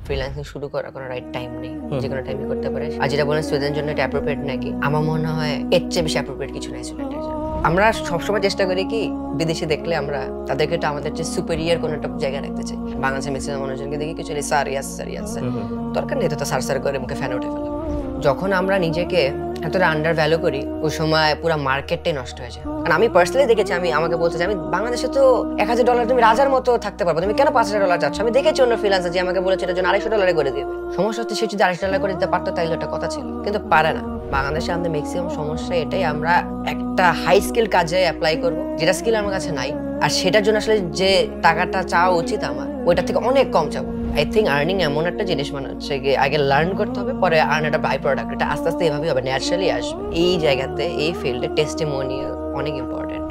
Freelancing শুরু করার কোনো রাইট টাইম নেই, যে কোনো টাইমই করতে পারে। আর যেটা বলেন স্টুডেন্টের জন্য এটা অ্যাপ্রোপ্রিয়েট নাকি, আমার মনে হয় এর চেয়ে বেশি অ্যাপ্রোপ্রিয়েট কিছু নাই স্টুডেন্টের জন্য। আমরা সবসময় চেষ্টা করি কি বিদেশি দেখলে আমরা তাদেরকে তো আমাদের যে সুপেরিয়ার কোনো একটা জায়গায় রাখতে চাই। বাংলাদেশের ম্যাক্সিমাম মানুষজনকে দেখি কিছু sir yes sir yes sir, দরকার নেই তো স্যার স্যার করে মুখে ফ্যান উঠে ফেলা। যখন আমরা নিজেকে এতটা আন্ডার ভ্যালু করি ওই সময় পুরো মার্কেটটাই নষ্ট হয়ে যায়। কারণ আমি পার্সোনালি দেখেছি, আমাকে বলছে যে আমি বাংলাদেশে তো $1000 তুমি রাজার মতো থাকতে পারবো, তুমি কেন $5000 চাচ্ছ? আমি দেখেছি অন্য ফ্রিল্যান্সার যে আমাকে বলেছে এটার জন্য $250 করে দিবে। সমস্যা হচ্ছে সে যদি $250 করে দিতে পারতো তাইলে একটা কথা ছিল, কিন্তু পারে না। বাংলাদেশে আমাদের ম্যাক্সিমাম সমস্যা এটাই, আমরা একটা হাই স্কিল কাজে অ্যাপ্লাই করবো যেটা স্কিল আমার কাছে নাই, আর সেটার জন্য আসলে যে টাকাটা চাওয়া উচিত আমার ওইটার থেকে অনেক কম চাবো। আই থিঙ্ক আর্নিং এমন একটা জিনিস মানে হচ্ছে গিয়ে আগে লার্ন করতে হবে, পরে আর্ন একটা বাই প্রোডাক্ট, এটা আস্তে আস্তে এভাবেই হবে, ন্যাচারালি আসবে। এই জায়গাতে এই ফিল্ডে টেস্টিমোনিয়াল অনেক ইম্পর্টেন্ট।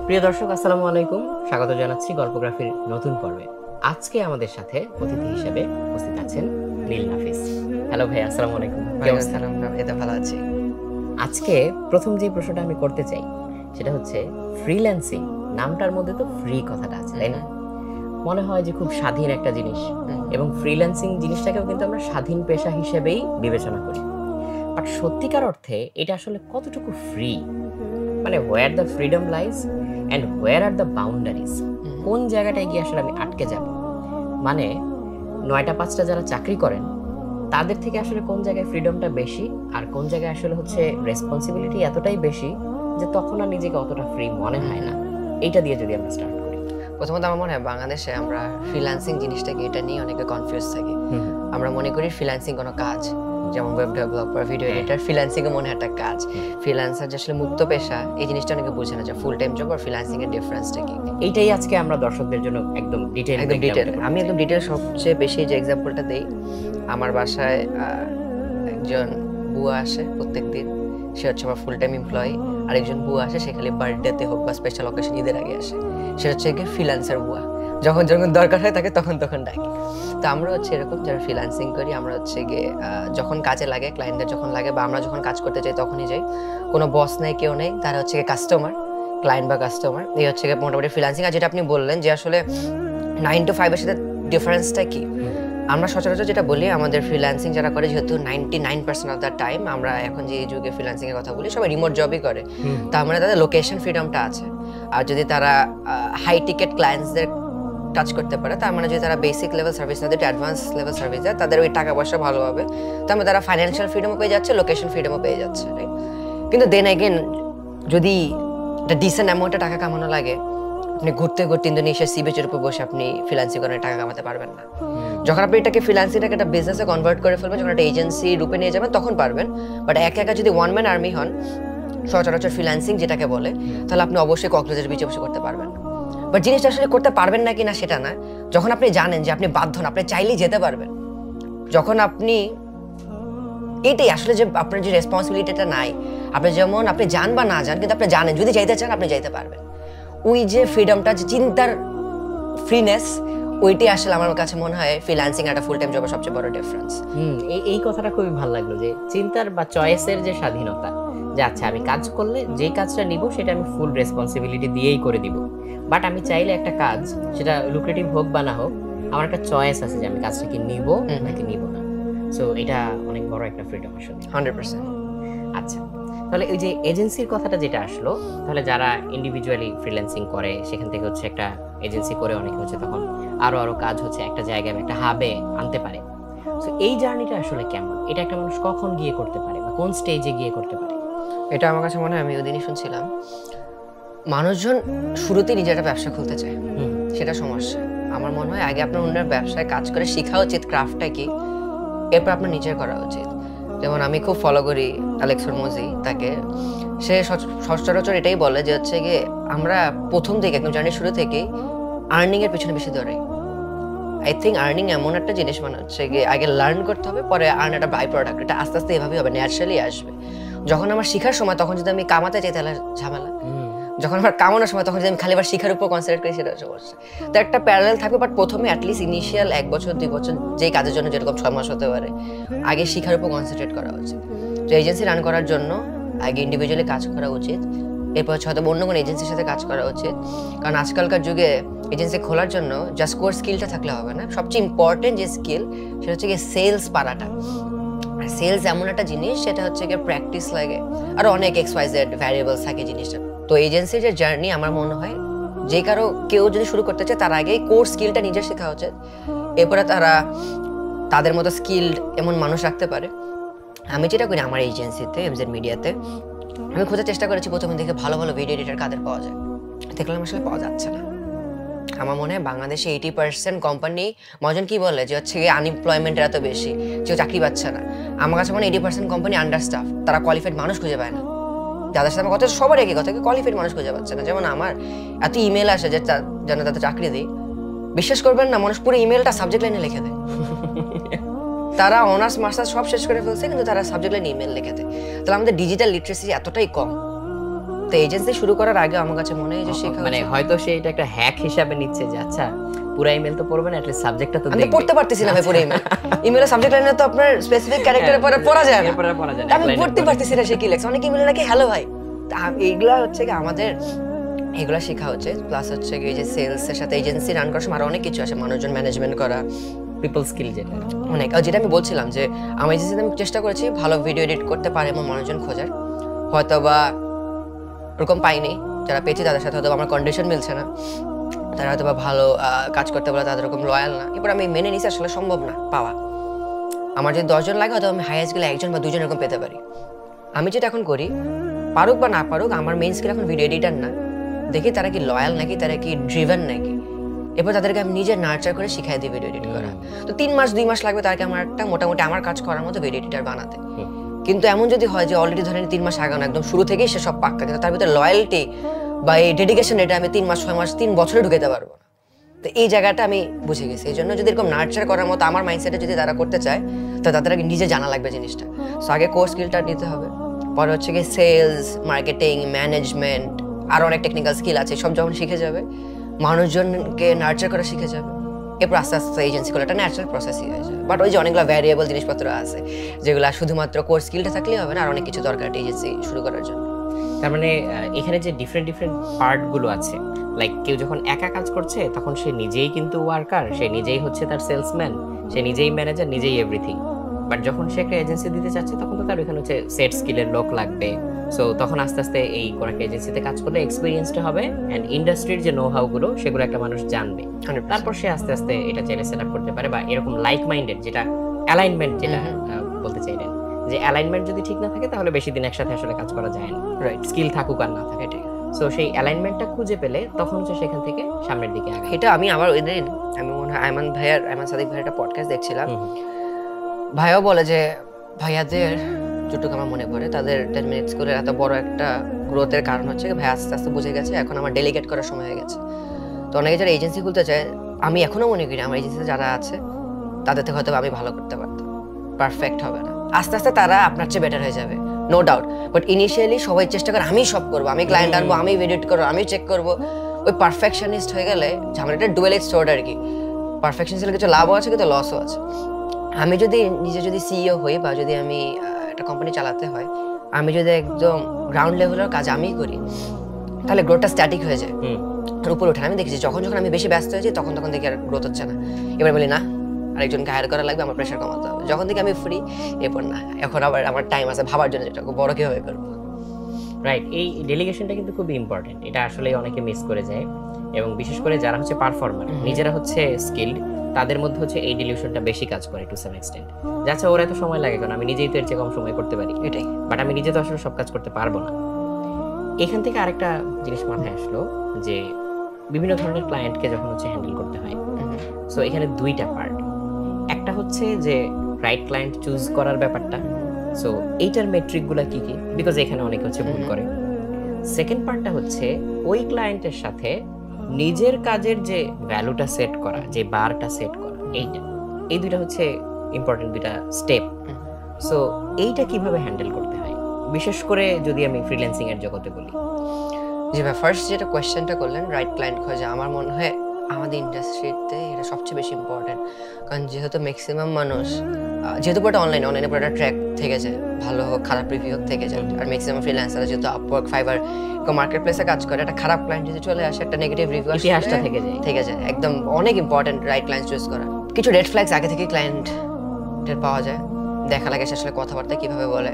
প্রিয় দর্শক, আসসালামু আলাইকুম, স্বাগত জানাচ্ছি গল্পগ্রাফির নতুন পর্বে। আজকে আমাদের সাথে অতিথি হিসেবে উপস্থিত আছেন নীল নাফিস। হ্যালো ভাই, আসসালামু আলাইকুম। এটা ভালো আছি। আজকে প্রথম যে প্রশ্নটা আমি করতে চাই সেটা হচ্ছে ফ্রিল্যান্সিং নামটার মধ্যে তো ফ্রি কথাটা আছে, তাই না? মনে হয় যে খুব স্বাধীন একটা জিনিস, এবং ফ্রিল্যান্সিং জিনিসটাকেও কিন্তু আমরা স্বাধীন পেশা হিসেবেই বিবেচনা করি। বাট সত্যিকার অর্থে এটা আসলে কতটুকু ফ্রি, মানে where the freedom lies and where are the boundaries, কোন জায়গাটায় গিয়ে আসলে আমি আটকে যাব? মানে 9টা 5টা যারা চাকরি করেন তাদের থেকে আসলে কোন জায়গায় ফ্রিডমটা বেশি, আর কোন জায়গায় আসলে হচ্ছে রেসপন্সিবিলিটি এতটাই বেশি যে তখন আর নিজেকে অতটা ফ্রি মনে হয় না। এইটা দিয়ে যদি আমরা স্টার্ট করি। প্রথমত আমার মনে হয় বাংলাদেশে আমরা ফ্রিল্যান্সিং জিনিসটাকে এটা নিয়ে অনেকে কনফিউজ থাকি। আমরা মনে করি ফ্রিল্যান্সিং কোনো কাজ, যেমন web developer, video editor, freelancing এ মনে হয় একটা কাজ। ফ্রিল্যান্সার যে আসলে মুক্ত পেশা, এই জিনিসটা অনেকে বুঝে না যে ফুল টাইম জব আর ফ্রিল্যান্সিং এর ডিফারেন্সটা কি। এইটাই আজকে আমরা দর্শকদের জন্য একদম ডিটেইল আমি একদম ডিটেইল সবচেয়ে বেশি যে এক্সাম্পলটা দেই, আমার বাসায় একজন বুয়া আসে প্রত্যেকদিন, সে হচ্ছে আমার ফুল টাইম এমপ্লয়ি। আর একজন বুয়া আসে, সে খালি বার্থডেতে হোক বা স্পেশাল অকেশন, ঈদের আগে আসে, সে হচ্ছে কি ফ্রিল্যান্সার বুয়া। যখন যখন দরকার হয় তাকে তখন তখন ডাকি। তো আমরা হচ্ছে এরকম যারা ফ্রিল্যান্সিং করি, আমরা হচ্ছে গিয়ে যখন কাজে লাগে, ক্লায়েন্টদের যখন লাগে বা আমরা যখন কাজ করতে চাই তখনই যাই। কোনো বস নেই, কেউ নেই, তারা হচ্ছে গিয়ে কাস্টমার, ক্লায়েন্ট বা কাস্টমার, এই হচ্ছে গিয়ে মোটামুটি ফ্রিল্যান্সিং। আর যেটা আপনি বললেন যে আসলে 9 to 5 এর সাথে ডিফারেন্সটা কি, আমরা সচরাচর যেটা বলি আমাদের ফ্রিল্যান্সিং যারা করে, যেহেতু 99% অফ দ্য টাইম আমরা এখন যে যুগে ফ্রিল্যান্সিং এর কথা বলি সবাই রিমোট জবই করে, তার মানে তাদের লোকেশন ফ্রিডমটা আছে। আর যদি তারা হাই টিকেট ক্লায়েন্টসদের টাচ করতে পারে, তার মানে যদি তারা বেসিক লেভেল সার্ভিস না দিয়ে অ্যাডভান্স লেভেল সার্ভিস দেয়, তাদের ওই টাকা পয়সা ভালো হবে, তার মানে তারা ফাইন্যান্সিয়াল ফ্রিডমও পেয়ে যাচ্ছে, লোকেশন ফ্রিডমও পেয়ে যাচ্ছে। কিন্তু দেন এগেন যদি একটা ডিসেন্ট অ্যামাউন্টে টাকা কামানো লাগে, আপনি ঘুরতে ঘুরতে ইন্দোনেশিয়া সি বিচের উপর বসে আপনি ফ্রিল্যান্সিং করে টাকা কামাতে পারবেন না। যখন আপনি এটাকে ফ্রিল্যান্সিংটাকে একটা বিজনেসে কনভার্ট করে ফেলবেন, যখন একটা এজেন্সি রূপে নিয়ে যাবেন তখন পারবেন। বাট একা একা যদি ওয়ান ম্যান আর্মি হন, সচরাচর ফ্রিল্যান্সিং যেটাকে বলে, তাহলে আপনি অবশ্যই কক্সবাজারের বিচে বসে করতে পারবেন না। বাট জিনিসটা আসলে করতে পারবেন না কিনা সেটা না, যখন আপনি জানেন যে আপনি বাধ্য না, আপনি চাইলেই যেতে পারবেন, যখন আপনি এটাই আসলে যে আপনার যে রেসপন্সিবিলিটিটা নাই, আপনি যেমন আপনি যান বা না যান, কিন্তু আপনি জানেন যদি যাইতে চান আপনি যাইতে পারবেন, ওই যে ফ্রিডমটা, যে চিন্তার ফ্রিনেস, ওইটাই আসলে আমার কাছে মনে হয় ফ্রিল্যান্সিং একটা ফুল টাইম জবের সবচেয়ে বড় ডিফারেন্স। এই কথাটা খুবই ভালো লাগলো, যে চিন্তার বা চয়েসের যে স্বাধীনতা, যে আচ্ছা আমি কাজ করলে যে কাজটা নিব সেটা আমি ফুল রেসপন্সিবিলিটি দিয়েই করে দিব, বাট আমি চাইলে একটা কাজ, সেটা লুক্রেটিভ হোক বা না হোক, আমার একটা চয়েস আছে যে আমি কাজটা কি নিব নাকি নিব না। সো এটা অনেক বড় একটা ফ্রিডম আসলে, 100%। আচ্ছা, তাহলে ওই যে এজেন্সির কথাটা যেটা আসলো, তাহলে যারা ইন্ডিভিজুয়ালি ফ্রিল্যান্সিং করে সেখান থেকে হচ্ছে একটা এজেন্সি করে অনেকে হচ্ছে তখন আরো কাজ হচ্ছে একটা জায়গায় একটা হাবে আনতে পারে। সো এই জার্নিটা আসলে কেমন, এটা একটা মানুষ কখন গিয়ে করতে পারে বা কোন স্টেজে গিয়ে করতে পারে? এটা আমার কাছে মনে হয়, আমি ওই দিনই শুনছিলাম, মানুষজন শুরুতে নিজের একটা ব্যবসা খুলতে চায়, সেটা সমস্যা। আমার মনে হয় আগে আপনার অন্যের ব্যবসায় কাজ করে শেখা উচিত ক্রাফটটা কি, এরপর আপনার নিজের করা উচিত। যেমন আমি খুব ফলো করি অ্যালেক্স হরমোজি, তাকে, সে সচরাচর এটাই বলে যে হচ্ছে গিয়ে আমরা প্রথম থেকে একদম জার্নির শুরু থেকেই আর্নিং এর পিছনে বেশি দৌড়াই। আই থিঙ্ক আর্নিং এমন একটা জিনিস মানে হচ্ছে গিয়ে আগে লার্ন করতে হবে, পরে আর্ন একটা বাই প্রোডাক্ট, এটা আস্তে আস্তে এভাবেই হবে, ন্যাচারালি আসবে। যখন আমার শেখার সময় তখন যদি আমি কামাতে চাই তাহলে ঝামেলা, যখন আমার কামানোর সময় তখন যদি আমি খালি আবার শিখার উপর কনসেন্ট্রেট করি সেটা সমস্যা। তো একটা প্যারালাল থাকবে, বাট প্রথমে অ্যাটলিস্ট ইনিশিয়াল 1 বছর 2 বছর যেই কাজের জন্য যেরকম 6 মাস হতে পারে, আগে শিখার উপর কনসেন্ট্রেট করা উচিত। তো এজেন্সি রান করার জন্য আগে ইন্ডিভিজুয়ালি কাজ করা উচিত, এরপর হচ্ছে হয়তো অন্য কোনো এজেন্সির সাথে কাজ করা উচিত, কারণ আজকালকার যুগে এজেন্সি খোলার জন্য জাস্ট কোর স্কিলটা থাকলে হবে না, সবচেয়ে ইম্পর্টেন্ট যে স্কিল সেটা হচ্ছে গিয়ে সেলস পারাটা। আর সেলস এমন একটা জিনিস সেটা হচ্ছে গিয়ে প্র্যাকটিস লাগে, আর অনেক XYZ ভ্যারিয়েবলস থাকে জিনিসটা। তো এজেন্সির যে জার্নি আমার মনে হয় যে কারো কেউ যদি শুরু করতে চায় তার আগে কোর স্কিলটা নিজের শেখা উচিত, এরপরে তারা তাদের মতো স্কিলড এমন মানুষ রাখতে পারে। আমি যেটা করি আমার এজেন্সিতে MZ মিডিয়াতে, আমি খোঁজার চেষ্টা করেছি প্রথমে দেখে ভালো ভালো ভিডিও এডিটর কাদের পাওয়া যায়, দেখলাম আসলে পাওয়া যাচ্ছে না। আমার মনে হয় বাংলাদেশে 80% কোম্পানি, মহাজন কি বলে যে হচ্ছে আনএমপ্লয়মেন্ট এত বেশি, কেউ চাকরি পাচ্ছে না। আমার কাছে মনে হয় 80% কোম্পানি আন্ডারস্টাফ, তারা কোয়ালিফাইড মানুষ খুঁজে পায় না। যাদের সাথে আমার কথা সবার একই কথা, কোয়ালিফাইড মানুষ খুঁজে পাচ্ছে না। যেমন আমার এত ইমেল আসে যে যেন তাদের চাকরি দিই, বিশ্বাস করবেন না মানুষ পুরো ইমেলটা সাবজেক্ট লাইনে লিখে দেয়। তারা অনার্স মাস্টার্স সব শেষ করে ফেলছে কিন্তু তারা সাবজেক্ট লাইনে ইমেল লিখে দেয়। তাহলে আমাদের ডিজিটাল লিটারেসি এতটাই কম। তো এজেন্সি শুরু করার আগে আমার কাছে মনে হয় যে শেখা মানে হয়তো সে এটা একটা হ্যাক হিসাবে নিচ্ছে যে আচ্ছা পুরো ইমেল তো পড়বে না, এটলিস্ট সাবজেক্টটা তো আমি পড়তে পারতেছি না ভাই পুরো ইমেল। ইমেলের সাবজেক্ট লাইনে তো আপনার স্পেসিফিক ক্যারেক্টারের পরে পড়া যায় না, আমি পড়তে পারতেছি না সে কি লেখছে। অনেক ইমেলে নাকি হ্যালো ভাই, এইগুলা হচ্ছে কি আমাদের এগুলা শেখা হচ্ছে। প্লাস হচ্ছে কি যে সেলস এর সাথে এজেন্সি রান করার সময় আরো অনেক কিছু আছে, মানুষজন ম্যানেজমেন্ট করা, পিপল স্কিল যেটা অনেক। আর যেটা আমি বলছিলাম যে আমার এজেন্সিতে আমি চেষ্টা করেছি ভালো ভিডিও এডিট করতে পারে এমন মানুষজন খোঁজার, হয়তো বা ওরকম পাইনি। যারা পেয়েছি তাদের সাথে হয়তো আমার কন্ডিশন মিলছে না, তারা হয়তো বা ভালো কাজ করতে পারে, তাদের এরকম লয়াল না। এবার আমি মেনে নিছি আসলে সম্ভব না পাওয়া। আমার যদি 10 জন লাগে হয়তো আমি হাইয়েস্ট গেলে 1 জন বা 2 জন এরকম পেতে পারি। আমি যেটা এখন করি, পারুক বা না পারুক, আমার মেইন স্কিল এখন ভিডিও এডিটার না, দেখি তারা কি লয়াল নাকি, তারা কি ড্রিভেন নাকি, এরপর তাদেরকে আমি নিজে নার্চার করে শিখাই দিই ভিডিও এডিট করা। তো 3 মাস 2 মাস লাগবে তাকে আমার একটা মোটামুটি আমার কাজ করার মতো ভিডিও এডিটার বানাতে। কিন্তু এমন যদি হয় যে অলরেডি ধরেন 3 মাস আগানো একদম শুরু থেকেই সে সব পাক্কা, কিন্তু তার ভিতরে লয়্যালটি বা এই ডেডিকেশন এটা আমি 3 মাস 6 মাস 3 বছরে ঢুকাতে পারবো না। তো এই জায়গাটা আমি বুঝে গেছি। এই জন্য যদি এরকম নার্চার করার মতো আমার মাইন্ডসেটে যদি তারা করতে চায় তো তাদের আগে নিজে জানা লাগবে জিনিসটা। সো আগে কোর স্কিলটা নিতে হবে, পরে হচ্ছে কি সেলস, মার্কেটিং, ম্যানেজমেন্ট, আর অনেক টেকনিক্যাল স্কিল আছে, সব যখন শিখে যাবে, মানুষজনকে নার্চার করা শিখে যাবে, এরপর আস্তে আস্তে এজেন্সি করলে একটা ন্যাচারাল প্রসেসই হয়ে যায়। বাট ওই যে অনেকগুলো ভ্যারিয়েবল জিনিসপত্র আছে যেগুলো শুধুমাত্র কোর স্কিলটা থাকলেই হবে না, আর অনেক কিছু দরকার এজেন্সি শুরু করার জন্য। তার মানে এখানে যে ডিফারেন্ট পার্টগুলো আছে, লাইক কেউ যখন একা কাজ করছে তখন সে নিজেই কিন্তু ওয়ার্কার, সে নিজেই হচ্ছে তার সেলসম্যান, সে নিজেই ম্যানেজার, নিজেই এভরিথিং। বাট যখন সে একটা এজেন্সি দিতে চাচ্ছে তখন তো তার ওখানে হচ্ছে সেট স্কিলের লোক লাগবে। সো তখন আস্তে আস্তে এই কোন একটা এজেন্সিতে কাজ করলে এক্সপিরিয়েন্সটা হবে, অ্যান্ড ইন্ডাস্ট্রির যে নো হাউ গুলো সেগুলো একটা মানুষ জানবে। তারপর সে আস্তে আস্তে এটা চাইলে সেট আপ করতে পারে, বা এরকম লাইক মাইন্ডেড যেটা অ্যালাইনমেন্ট যেটা বলতে চাইলেন, যে অ্যালাইনমেন্ট যদি ঠিক না থাকে তাহলে বেশি দিন একসাথে আসলে কাজ করা যায় না, রাইট? স্কিল থাকুক আর না থাকে, এটাই। সো সেই অ্যালাইনমেন্টটা খুঁজে পেলে তখন হচ্ছে সেখান থেকে সামনের দিকে আগে। এটা আমি আবার ওই দিন আমি মনে হয় আয়মান সাদিক ভাইয়ের একটা পডকাস্ট দেখছিলাম, ভাইও বলে যে ভাইয়াদের যতটুকু আমার মনে পড়ে তাদের 10 মিনিট স্কুলের এত বড় একটা গ্রোথের কারণ হচ্ছে ভাই আস্তে আস্তে বুঝে গেছে এখন আমার ডেলিগেট করার সময় হয়ে গেছে। তো অনেকে যারা এজেন্সি খুলতে চায়, আমি এখনো মনে করি আমার এজেন্সিতে যারা আছে তাদের থেকে হয়তো আমি ভালো করতে পারতাম, পারফেক্ট হবে না, আস্তে আস্তে তারা আপনার চেয়ে বেটার হয়ে যাবে, নো ডাউট। বাট ইনিশিয়ালি সবাই চেষ্টা করে আমি সব করবো, আমি ক্লায়েন্ট আনবো, আমি এডিট করবো, আমি চেক করবো, ওই পারফেকশনিস্ট হয়ে গেলে ঝামেলাটা ডুয়েল এজ সোর্ড আর কি। পারফেকশনিস্টের কিছু লাভও আছে কিন্তু লসও আছে। আমি যদি নিজে যদি সিইও হই বা যদি আমি একটা কোম্পানি চালাতে হয়, আমি যদি একদম গ্রাউন্ড লেভেলের কাজ আমি করি তাহলে গ্রোথটা স্ট্যাটিক হয়ে যায়, উপরে ওঠে। আমি দেখেছি যখন আমি বেশি ব্যস্ত হয়ে যাই তখন দেখি আর গ্রোথ হচ্ছে না, এবার বলি না আরেকজনকে হায়ার করা লাগবে, আমার প্রেশার কমাতে হবে। যখন থেকে আমি ফ্রি, এরপর না, এখন আবার আমার টাইম আছে ভাবার জন্য যেটা বড় কিভাবে করবো। রাইট, এই ডেলিগেশনটা কিন্তু খুবই ইম্পর্টেন্ট, এটা আসলে অনেকে মিস করে যায়। এবং বিশেষ করে যারা হচ্ছে পারফর্মার, নিজেরা হচ্ছে স্কিলড, তাদের মধ্যে হচ্ছে এই ডিলিউশনটা বেশি কাজ করে টু সাম এক্সটেন্ট। যাচ্ছে ওরা এত সময় লাগে কারণ আমি নিজেই তো এর চেয়ে কম সময় করতে পারি, এটাই। বাট আমি নিজে তো আসলে সব কাজ করতে পারবো না। এখান থেকে আরেকটা জিনিস মাথায় আসলো যে বিভিন্ন ধরনের ক্লায়েন্টকে যখন হচ্ছে হ্যান্ডেল করতে হয়, সো এখানে দুইটা পার্ট। একটা হচ্ছে যে রাইট ক্লায়েন্ট চুজ করার ব্যাপারটা, সো এইটার মেট্রিকগুলো কি কি, বিকজ এখানে অনেকে হচ্ছে ভুল করে। সেকেন্ড পার্টটা হচ্ছে ওই ক্লায়েন্টের সাথে নিজের কাজের যে ভ্যালুটা সেট করা, যে বারটা সেট করা, এই দুইটা হচ্ছে ইম্পর্টেন্ট দুইটা স্টেপ। সো এইটা কিভাবে হ্যান্ডেল করতে হয়, বিশেষ করে যদি আমি ফ্রিল্যান্সিং এর জগতে বলি? জি ভাই, ফার্স্ট যেটা কোয়েশ্চেনটা করলেন রাইট ক্লায়েন্ট খোঁজা, আমার মনে হয় আমাদের ইন্ডাস্ট্রিতে এটা সবচেয়ে বেশি ইম্পর্টেন্ট, কারণ যেহেতু ম্যাক্সিমাম মানুষ যেহেতু পুরোটা অনলাইনে পুরোটা ট্র্যাক থেকে যায়, ভালো হোক খারাপ রিভিউ হোক থেকে যায়, আর ম্যাক্সিমাম ফ্রিল্যান্সার যেহেতু আপওয়ার্ক, ফাইবার মার্কেট প্লেসে কাজ করে, একটা খারাপ ক্লায়েন্ট যদি চলে আসে, একটা নেগেটিভ রিভিউ ইতিহাসটা থেকে যায়। একদম অনেক ইম্পর্টেন্ট রাইট ক্লায়েন্ট চুজ করা। কিছু রেড ফ্ল্যাগস আগে থেকে ক্লায়েন্টের পাওয়া যায়, দেখা লাগে সে আসলে কথাবার্তা কিভাবে বলে,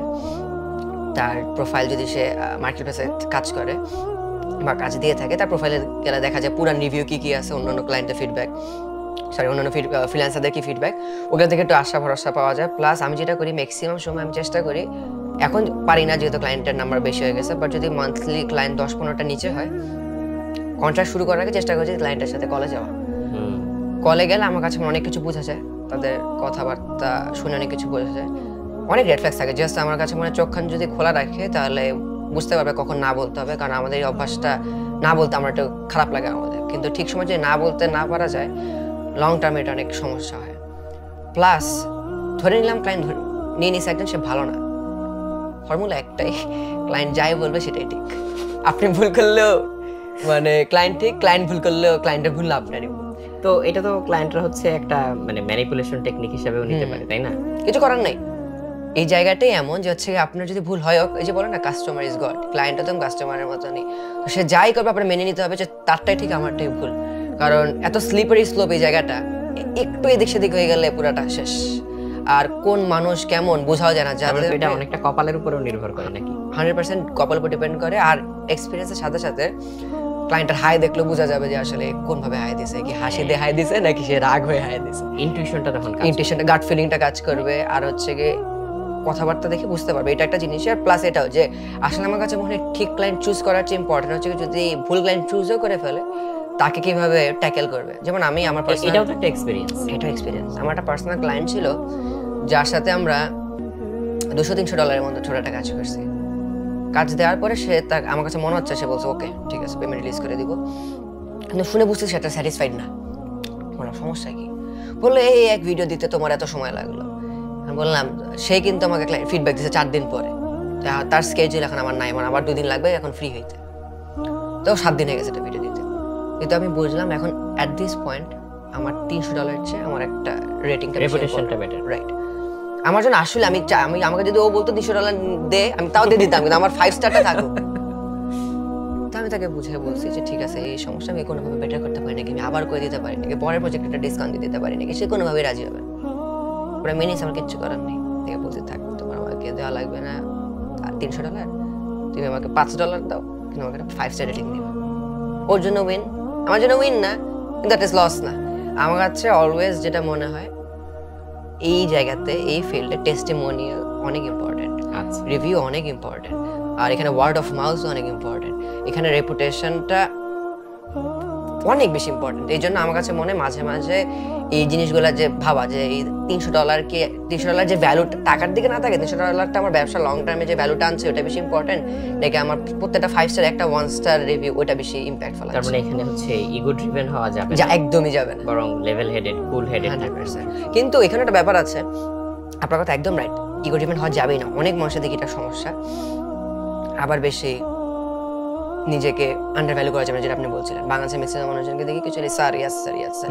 তার প্রোফাইল যদি সে মার্কেট প্লেসে কাজ করে বা কাজ দিয়ে থাকে, তার প্রোফাইলে গেলে দেখা যায় পুরান রিভিউ কি আছে, অন্যান্য ক্লায়েন্টের ফিডব্যাক, অন্যান্য ফ্রিল্যান্সারদের কি ফিডব্যাক, ওগুলো থেকে একটু আশা ভরসা পাওয়া যায়। প্লাস আমি যেটা করি, ম্যাক্সিমাম সময় আমি চেষ্টা করি, এখন পারি না যেহেতু ক্লায়েন্টের নাম্বার বেশি হয়ে গেছে, বাট যদি মান্থলি ক্লায়েন্ট 10-15টা নিচে হয়, কন্ট্রাক্ট শুরু করার আগে চেষ্টা করছি ক্লায়েন্টের সাথে কলে যাওয়া। কলে গেলে আমার কাছে অনেক কিছু বোঝা যায়, তাদের কথাবার্তা শুনে অনেক কিছু বোঝা যায়। অনেক রেড ফ্ল্যাগস থাকে, জাস্ট আমার কাছে চোখখান যদি খোলা রাখে তাহলে বুঝতে পারবে কখন না বলতে হবে, কারণ আমাদের এই অভ্যাসটা না বলতে আমার একটু খারাপ লাগে আমাদের, কিন্তু ঠিক সময় যদি না বলতে না পারা যায়, লং টার্মে এটা অনেক সমস্যা হয়। প্লাস ধরে নিলাম ক্লায়েন্ট নিয়ে নিছে একজন, সে ভালো না, ফর্মুলা একটাই, ক্লায়েন্ট যাই বলবে সেটাই ঠিক। আপনি ভুল করলেও ক্লায়েন্ট ঠিক, ক্লায়েন্ট ভুল করলেও ক্লায়েন্টের ভুল আপনারই ভুল। তো এটা তো ক্লায়েন্টরা হচ্ছে একটা ম্যানিপুলেশন টেকনিক হিসেবেও নিতে পারে, তাই না? কিছু করার নাই, এই জায়গাটাই এমন যে হচ্ছে আপনার যদি ভুল হয়, এই যে বলে না কাস্টমার ইজ গড, ক্লায়েন্টও তো কাস্টমারের মতনই, তো সে যাই করবে আপনার মেনে নিতে হবে যে তারটাই ঠিক আমারটাই ভুল, কারণ এত স্লিপারি স্লোপ এই জায়গাটা, একটু এদিক সেদিক হয়ে গেলে পুরাটা শেষ। আর কোন মানুষ কেমন বোঝাও যায় না, যাদের এটা অনেকটা কপালের উপরেও নির্ভর করে নাকি? 100% কপালের উপর ডিপেন্ড করে, আর এক্সপিরিয়েন্সের সাথে সাথে ক্লায়েন্টের হাই দেখলে বোঝা যাবে যে আসলে কোন ভাবে হাই দিছে, কি হাসি দিয়ে হাই দিছে নাকি সে রাগ হয়ে হাই দিছে। ইনটিউশনটা তখন ইনটিউশনটা, গাট ফিলিংটা কাজ করবে, আর হচ্ছে গিয়ে কথাবার্তা দেখে বুঝতে পারবে, এটা একটা জিনিস। আর প্লাস এটাও যে আসলে আমার কাছে মনে হয় ঠিক ক্লায়েন্ট চুজ করার চেয়ে ইম্পর্টেন্ট হচ্ছে যদি ভুল ক্লায়েন্ট চুজও করে ফেলে তাকে কিভাবে ট্যাকেল করবে। যেমন আমি আমার এটাও তো একটা এক্সপেরিয়েন্স, আমার একটা পার্সোনাল ক্লায়েন্ট ছিল যার সাথে আমরা $200-300 মতো ছোট একটা কাজ করছি। কাজ দেওয়ার পরে সে আমার কাছে মনে হচ্ছে, সে বলছে ওকে ঠিক আছে পেমেন্ট রিলিজ করে দিব, কিন্তু শুনে বুঝতে সেটা স্যাটিসফাইড না। বললাম সমস্যা কি? বললো এই এক ভিডিও দিতে তোমার এত সময় লাগলো। আমি বললাম সে কিন্তু আমাকে ফিডব্যাক দিচ্ছে 4 দিন পরে, তার স্কেজুল এখন আমার নাই, আবার 2 দিন লাগবে এখন ফ্রি হইতে, তো 7 দিন হয়ে গেছে একটা ভিডিও দিতে। কিন্তু আমি বুঝলাম এখন অ্যাট দিস পয়েন্ট আমার $300 চেয়ে আমার একটা রেপুটেশনটা বেটার, রাইট? আমার জন্য আসলে আমি আমাকে যদি ও বলতো $200 দে, আমি তাও দিয়ে দিতাম, কিন্তু আমার 5 স্টারটা থাকুক। তো আমি তাকে বুঝে বলছি যে ঠিক আছে এই সমস্যা আমি কোনোভাবে বেটার করতে পারি নাকি, আমি আবার করে দিতে পারি নাকি, পরের প্রজেক্টে একটা ডিসকাউন্ট দিতে পারি নাকি, সে কোনোভাবেই রাজি হবে। ওরা মিনিস আমার কিচ্ছু করার নেই, দেখে বলতে থাক তোমার আমাকে দেওয়া লাগবে না $300, তুমি আমাকে $5 দাও, কিন্তু আমাকে 5 স্টার রেটিং দিবে। ওর জন্য উইন, আমার জন্য উইন না, কিন্তু দ্যাট ইজ লস না। আমার কাছে অলওয়েজ যেটা মনে হয় এই জায়গাতে এই ফিল্ডে টেস্টিমোনিয়াল অনেক ইম্পর্টেন্ট, রিভিউ অনেক ইম্পর্টেন্ট, আর এখানে ওয়ার্ড অফ মাউথ অনেক ইম্পর্টেন্ট, এখানে রেপুটেশনটা অনেক বেশি ইম্পর্টেন্ট। এই জন্য আমার কাছে মনে মাঝে মাঝে এই জিনিসগুলা যে ভাবা যে এই $300 যে ভ্যালু টাকার দিকে না থাকে, $300টা আমার ব্যবসা লং টার্মে যে ভ্যালুটা আনছে ওটা বেশি ইম্পর্টেন্ট নাকি আমার প্রত্যেকটা 5 স্টার একটা 1 স্টার রিভিউ ওটা বেশি ইম্প্যাক্ট ফেলে। তার মানে এখানে হচ্ছে ইগো ড্রিভেন হওয়া যাবে না, একদমই যাবে না, বরং লেভেল হেডেড কুল হেডেড 100%। কিন্তু এখানে একটা ব্যাপার আছে, আপনার কথা একদম রাইট, ইগো ড্রিভেন হওয়া যাবেই না। অনেক মানুষের দিকে এটা সমস্যা, আবার বেশি নিজেকে আন্ডার ভ্যালু করা যাবে না, যেটা আপনি বলছিলেন। বাংলাদেশের ম্যাক্সিমাম মানুষজনকে দেখি কিছু sir yes sir yes sir,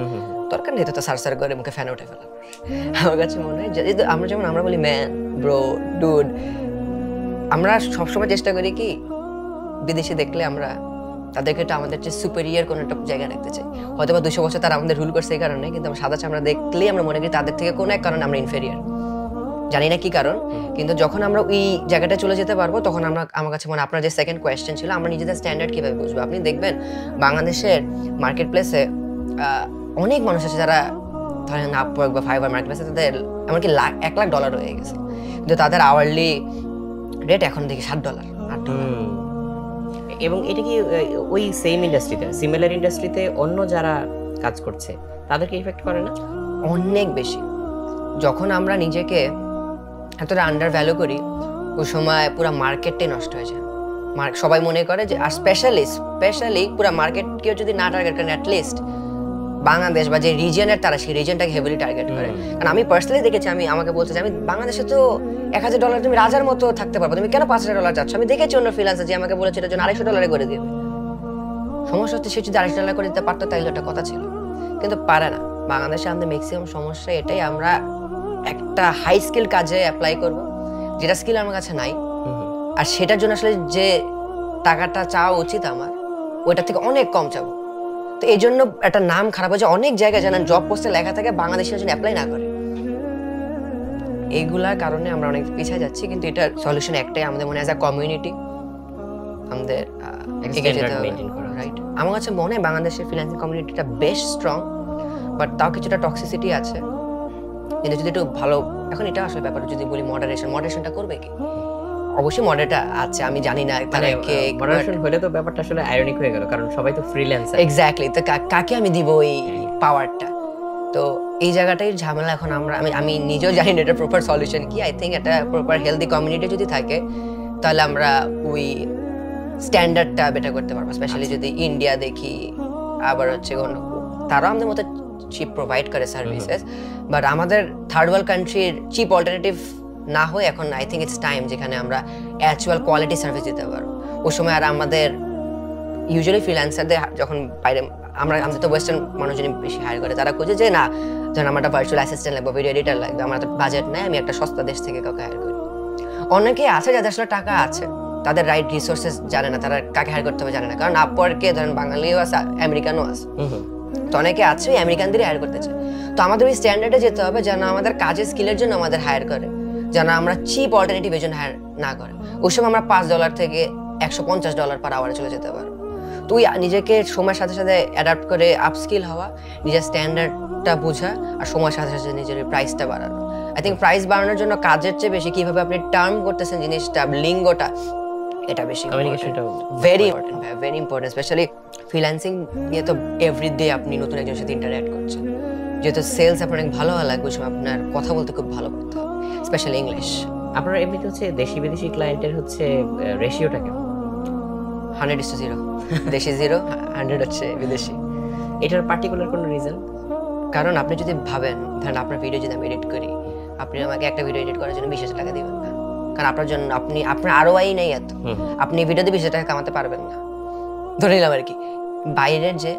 দরকার নেই তো স্যার করে মুখে ফ্যান উঠে ফেলা। আমার কাছে মনে হয় আমরা যেমন আমরা বলি ম্যান, ব্রো, ডুড, আমরা সবসময় চেষ্টা করি কি বিদেশি দেখলে আমরা তাদেরকে একটু আমাদের চেয়ে সুপেরিয়ার কোনো একটা জায়গায় রাখতে চাই। হয়তো বা 200 বছর তারা আমাদের রুল করছে এই কারণে, কিন্তু আমরা সাদা চামড়া দেখলেই আমরা মনে করি তাদের থেকে কোনো এক কারণে আমরা ইনফেরিয়ার, জানি না কি কারণ। কিন্তু যখন আমরা ওই জায়গাটা চলে যেতে পারবো তখন আমার কাছে মনে আপনার যে সেকেন্ড কোয়েশ্চেন ছিল, আমরা নিজেদের স্ট্যান্ডার্ড কিভাবে বুঝবো। আপনি দেখবেন বাংলাদেশের মার্কেট প্লেসে অনেক মানুষ আছে যারা ধরেন আপওয়ার্ক বা ফাইবার মার্কেট প্লেসে তাদের এমনকি $1,00,000 হয়ে গেছে, কিন্তু তাদের আওয়ারলি রেট এখন দেখি $7, $8। এবং এটা কি ওই সেম ইন্ডাস্ট্রিতে, সিমিলার ইন্ডাস্ট্রিতে অন্য যারা কাজ করছে তাদেরকে ইফেক্ট করে না? অনেক বেশি। যখন আমরা নিজেকে এতটা আন্ডার ভ্যালু করি ওই সময় পুরো মার্কেটটাই নষ্ট হয়ে যায়। সবাই মনে করে যে, আর স্পেশালি পুরো মার্কেটকেও যদি না টার্গেট করেন, অ্যাটলিস্ট বাংলাদেশ বা যে রিজিয়নের তারা সেই রিজিয়নটাকে হেভিলি টার্গেট করে। কারণ আমি পার্সোনালি দেখেছি, আমাকে বলতে চাই আমি বাংলাদেশে তো $1,000 তুমি রাজার মতো থাকতে পারবো, তুমি কেন $5,000 চাচ্ছ? আমি দেখেছি অন্য ফ্রিল্যান্সার যে আমাকে বলেছে এটার জন্য $250 করে দেবে। সমস্যা হচ্ছে সে যদি $250 করে দিতে পারতো তাইলে একটা কথা ছিল, কিন্তু পারে না। বাংলাদেশে আমাদের ম্যাক্সিমাম সমস্যা এটাই, আমরা একটা হাই স্কিল কাজে অ্যাপ্লাই করব যেটা স্কিল আমার কাছে নাই, আর সেটার জন্য আসলে যে টাকাটা চাওয়া উচিত আমার ওইটার থেকে অনেক কম চাবো। তো এই জন্য একটা নাম খারাপ হয়েছে, অনেক জায়গায় জানেন জব পোস্টে লেখা থাকে বাংলাদেশের জন্য অ্যাপ্লাই না করে। এইগুলার কারণে আমরা অনেক পিছিয়ে যাচ্ছি, কিন্তু এটার সলিউশন একটাই, আমাদের মনে হয় কমিউনিটি আমাদের এগিয়ে যেতে হবে, রাইট? আমার কাছে মনে হয় বাংলাদেশের ফ্রিল্যান্সিং কমিউনিটিটা বেশ স্ট্রং, বাট তাও কিছুটা টক্সিসিটি আছে। কিন্তু যদি একটু ভালো, এখন এটা আসলে ব্যাপার, যদি বলি মডারেশনটা করবে কি? অবশ্যই মডারেটর আছে, আমি জানি না তাদেরকে মডারেশন হলে তো ব্যাপারটা আসলে আইরনিক হয়ে গেল, কারণ সবাই তো ফ্রিল্যান্সার। এক্স্যাক্টলি, তো কাকে আমি দিব এই পাওয়ারটা? তো এই জায়গাটাই ঝামেলা এখন। আমি নিজেও জানি না এটা প্রপার সলিউশন কি। আই থিঙ্ক একটা প্রপার হেলদি কমিউনিটি যদি থাকে তাহলে আমরা ওই স্ট্যান্ডার্ডটা বেটার করতে পারবো। স্পেশালি যদি ইন্ডিয়া দেখি, আবার হচ্ছে তারাও আমাদের মতো চিপ প্রোভাইড করে সার্ভিসেস, বাট আমাদের থার্ড ওয়ার্ল্ড কান্ট্রির চিপ অল্টারনেটিভ না হয়ে এখন আই থিঙ্ক ইটস টাইম যেখানে আমরা অ্যাকচুয়াল কোয়ালিটি সার্ভিস দিতে পারবো। ওই সময় আর আমাদের ইউজুয়ালি ফ্রিল্যান্সারদের যখন বাইরে আমাদের তো ওয়েস্টার্ন মানুষজন বেশি হায়ার করে, তারা খুঁজে যে না, যখন আমার একটা ভার্চুয়াল অ্যাসিস্ট্যান্ট লাগবে, ভিডিও এডিটার লাগবে, আমার তো বাজেট নেই, আমি একটা সস্তা দেশ থেকে কাউকে হায়ার করি। অনেকে আছে যাদের আসলে টাকা আছে, তাদের রাইট রিসোর্সেস জানে না, তারা কাকে হায়ার করতে হবে জানে না। কারণ আপওয়ার্কে ধরেন বাঙালিও আছে, আমেরিকানও আছে, তো অনেকে আছে ওই আমেরিকানদেরই হায়ার করতে চায়। তো আমাদের ওই স্ট্যান্ডার্ডে যেতে হবে যেন আমাদের কাজের স্কিলের জন্য আমাদের হায়ার করে, যেন আমরা চিপ অল্টারনেটিভ এর জন্য হায়ার না করে। ওই সময় আমরা $5 থেকে $150 পার আওয়ারে চলে যেতে পারবো। তুই নিজেকে সময়ের সাথে সাথে অ্যাডাপ্ট করে আপস্কিল হওয়া, নিজের স্ট্যান্ডার্ডটা বোঝা, আর সময়ের সাথে সাথে নিজের প্রাইসটা বাড়ানো। আই থিঙ্ক প্রাইস বাড়ানোর জন্য কাজের চেয়ে বেশি কিভাবে আপনি টার্ম করতেছেন জিনিসটা, লিঙ্গটা, এটা বেশি কমিউনিকেশনটা very important, very important. Specially freelancing নিয়ে তো এভরিডে আপনি নতুন একজনের সাথে ইন্টারঅ্যাক্ট করছেন, যেহেতু সেলস আপনার অনেক ভালো লাগবে, ওই সময় আপনার কথা বলতে খুব ভালো করতে হবে, স্পেশালি ইংলিশ। আপনার এমনিতে হচ্ছে দেশি বিদেশি ক্লায়েন্টের হচ্ছে রেশিওটা কেমন? 100:0। দেশি 0, 100 হচ্ছে বিদেশি। এটার পার্টিকুলার কোনো রিজন? কারণ আপনি যদি ভাবেন, ধরেন আপনার ভিডিও যদি আমি এডিট করি, আপনি আমাকে একটা ভিডিও এডিট করার জন্য 20,000 টাকা দিবেন না, কারণ আপনার জন্য আপনার ROI নেই এত, আপনি ভিডিওতে 20,000 টাকা কামাতে পারবেন না, ধরে নিলাম আর কি। বাইরের যে